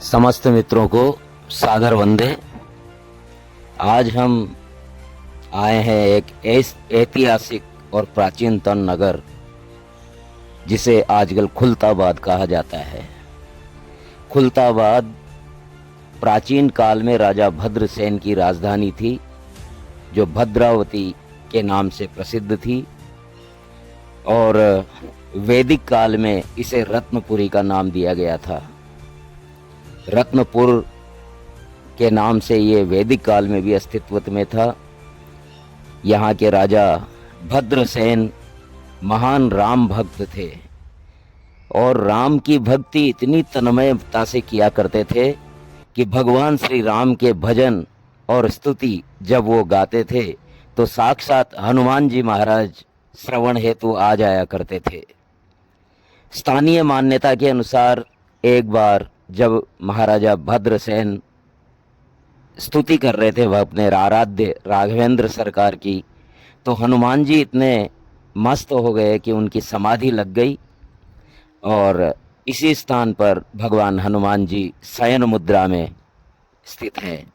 समस्त मित्रों को सादर वंदे। आज हम आए हैं एक ऐतिहासिक और प्राचीनतम नगर जिसे आजकल खुलताबाद कहा जाता है। खुलताबाद प्राचीन काल में राजा भद्रसेन की राजधानी थी, जो भद्रावती के नाम से प्रसिद्ध थी, और वैदिक काल में इसे रत्नपुरी का नाम दिया गया था। रत्नपुर के नाम से ये वैदिक काल में भी अस्तित्व में था। यहाँ के राजा भद्रसेन महान राम भक्त थे और राम की भक्ति इतनी तन्मयता से किया करते थे कि भगवान श्री राम के भजन और स्तुति जब वो गाते थे तो साक्षात हनुमान जी महाराज श्रवण हेतु आ जाया करते थे। स्थानीय मान्यता के अनुसार एक बार जब महाराजा भद्रसेन स्तुति कर रहे थे वह अपने आराध्य राघवेंद्र सरकार की, तो हनुमान जी इतने मस्त हो गए कि उनकी समाधि लग गई और इसी स्थान पर भगवान हनुमान जी शयन मुद्रा में स्थित हैं,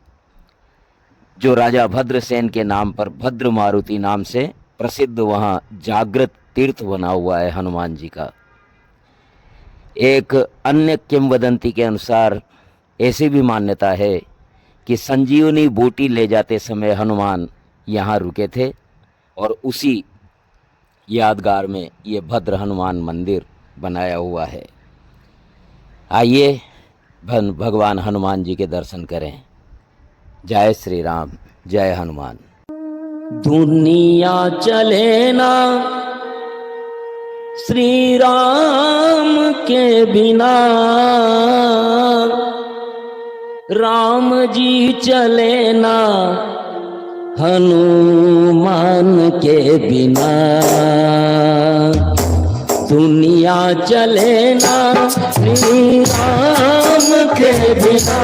जो राजा भद्रसेन के नाम पर भद्र मारुति नाम से प्रसिद्ध वहाँ जागृत तीर्थ बना हुआ है हनुमान जी का। एक अन्य किंवदंती के अनुसार ऐसी भी मान्यता है कि संजीवनी बूटी ले जाते समय हनुमान यहाँ रुके थे और उसी यादगार में ये भद्र हनुमान मंदिर बनाया हुआ है। आइए भगवान हनुमान जी के दर्शन करें। जय श्री राम, जय हनुमान। दुनिया चले ना श्री राम के बिना, राम जी चले ना हनुमान के बिना। दुनिया चले ना श्री राम के बिना,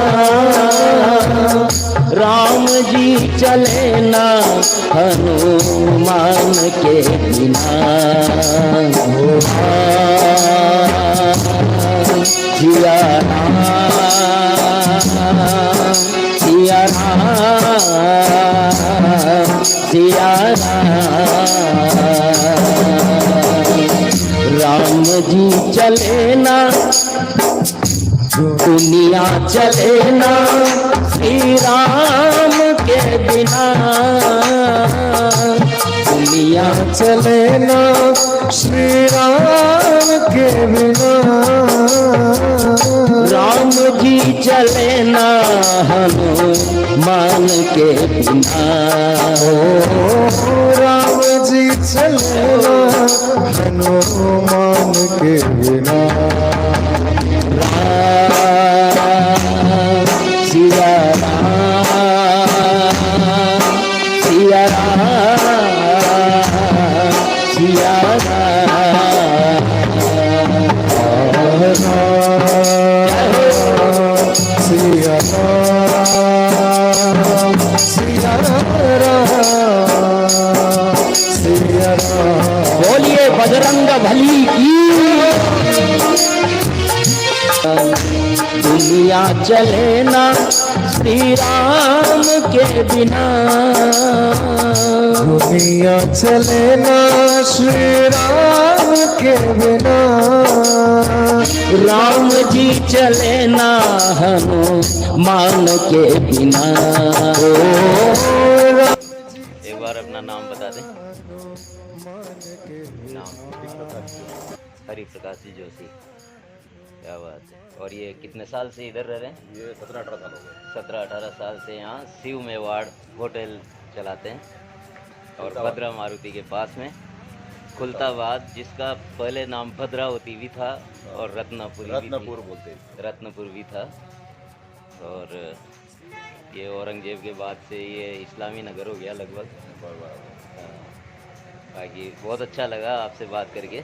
राम जी चले ना हनुमान के बिना। सिया राम, सिया राम, सिया राम। राम जी चले ना दुनिया चले ना श्री राम के बिना। दुनिया चले ना श्री राम के बिना, राम जी चले ना हनुमान के बिना। राम जी चले ना हनुमान के बिना। सिया राम, सिया राम, सिया राम। सिया राम, सिया राम, सिया राम। बोलिए बजरंग बली की। दुनिया चले ना श्री राम के बिना। दुनिया चले ना श्री राम के बिना। राम जी चले ना हनुमान के बिना। एक बार अपना नाम बता दें। नाम हरि प्रकाश जी जोशी। क्या बात है। और ये कितने साल से इधर रह रहे हैं? ये 17-18 साल हो गए। 17-18 साल से यहाँ शिव मेवाड़ होटल चलाते हैं और भद्रा मारुति के पास में खुलताबाद, जिसका पहले नाम भद्रावती भी था और रत्नपुर बोलते हैं। रत्नपुर भी था। और ये औरंगजेब के बाद से ये इस्लामी नगर हो गया लगभग। बाकी बहुत अच्छा लगा आपसे बात करके।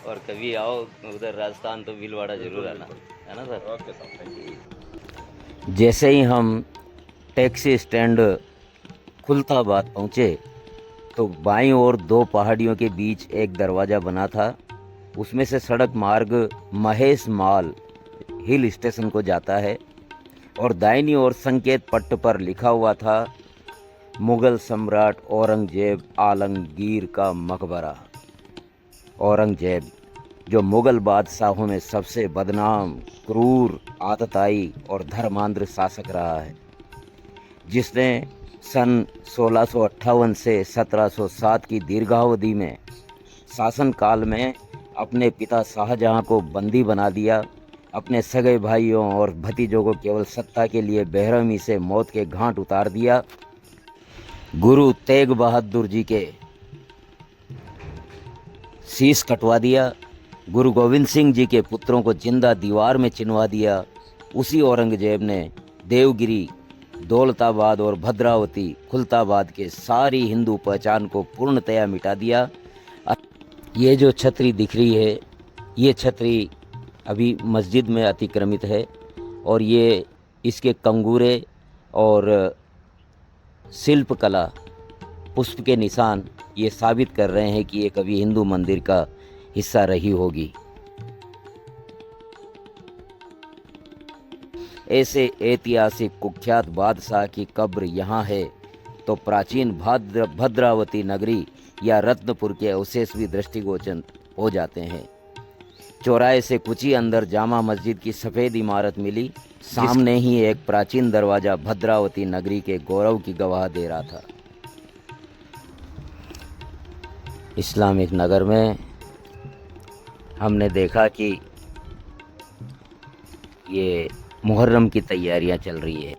और कभी आओ उधर राजस्थान तो भीलवाड़ा जरूर आना, है ना sir? Okay sir, thank you. जैसे ही हम टैक्सी स्टैंड खुलताबाद पहुँचे तो बाईं ओर दो पहाड़ियों के बीच एक दरवाज़ा बना था। उसमें से सड़क मार्ग महेश माल हिल स्टेशन को जाता है और दाहिनी ओर संकेत पट्ट पर लिखा हुआ था मुगल सम्राट औरंगजेब आलमगीर का मकबरा। औरंगजेब जो मुगल बादशाहों में सबसे बदनाम, क्रूर, आतताई और धर्मांध शासक रहा है, जिसने सन 1658 से 1707 की दीर्घावधि में शासनकाल में अपने पिता शाहजहां को बंदी बना दिया, अपने सगे भाइयों और भतीजों को केवल सत्ता के लिए बेरहमी से मौत के घाट उतार दिया, गुरु तेग बहादुर जी के शीश कटवा दिया, गुरु गोविंद सिंह जी के पुत्रों को जिंदा दीवार में चिनवा दिया। उसी औरंगजेब ने देवगिरी, दौलताबाद और भद्रावती, खुलताबाद के सारी हिंदू पहचान को पूर्णतया मिटा दिया। ये जो छतरी दिख रही है, ये छतरी अभी मस्जिद में अतिक्रमित है और ये इसके कंगूरे और शिल्पकला, पुष्प के निशान ये साबित कर रहे हैं कि ये कभी हिंदू मंदिर का हिस्सा रही होगी। ऐसे ऐतिहासिक कुख्यात बादशाह की कब्र यहाँ है तो प्राचीन भद्रावती नगरी या रत्नपुर के अवशेष भी दृष्टिगोचर हो जाते हैं। चौराहे से कुछ ही अंदर जामा मस्जिद की सफ़ेद इमारत मिली, सामने ही एक प्राचीन दरवाज़ा भद्रावती नगरी के गौरव की गवाह दे रहा था। इस्लामिक नगर में हमने देखा कि ये मुहर्रम की तैयारियां चल रही है।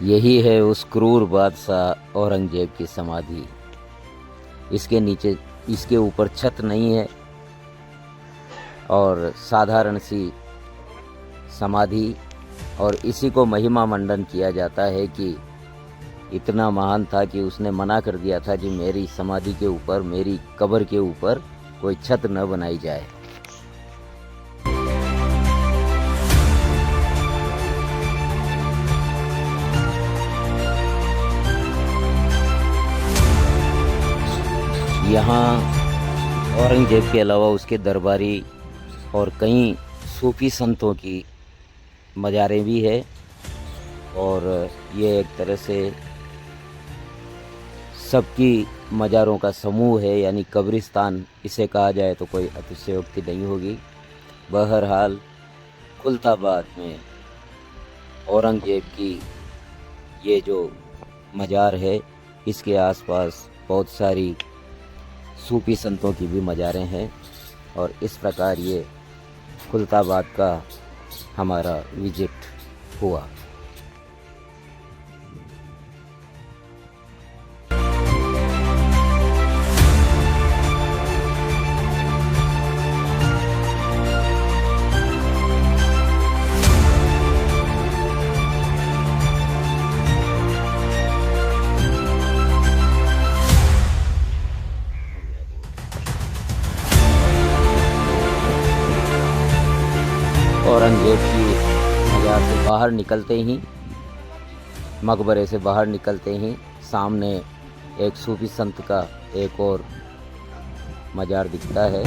यही है उस क्रूर बादशाह औरंगजेब की समाधि। इसके नीचे, इसके ऊपर छत नहीं है और साधारण सी समाधि, और इसी को महिमा मंडन किया जाता है कि इतना महान था कि उसने मना कर दिया था कि मेरी समाधि के ऊपर, मेरी कब्र के ऊपर कोई छत न बनाई जाए। यहाँ औरंगजेब के अलावा उसके दरबारी और कई सूफी संतों की मज़ारें भी है, और ये एक तरह से सबकी मज़ारों का समूह है, यानी कब्रिस्तान इसे कहा जाए तो कोई अतिशयोक्ति नहीं होगी। बहरहाल खुलताबाद में औरंगजेब की ये जो मज़ार है, इसके आसपास बहुत सारी सूफी संतों की भी मज़ारें हैं, और इस प्रकार ये खुलताबाद का हमारा विजिट हुआ। औरंगजेब की मज़ार से बाहर निकलते ही, मकबरे से बाहर निकलते ही सामने एक सूफी संत का एक और मज़ार दिखता है।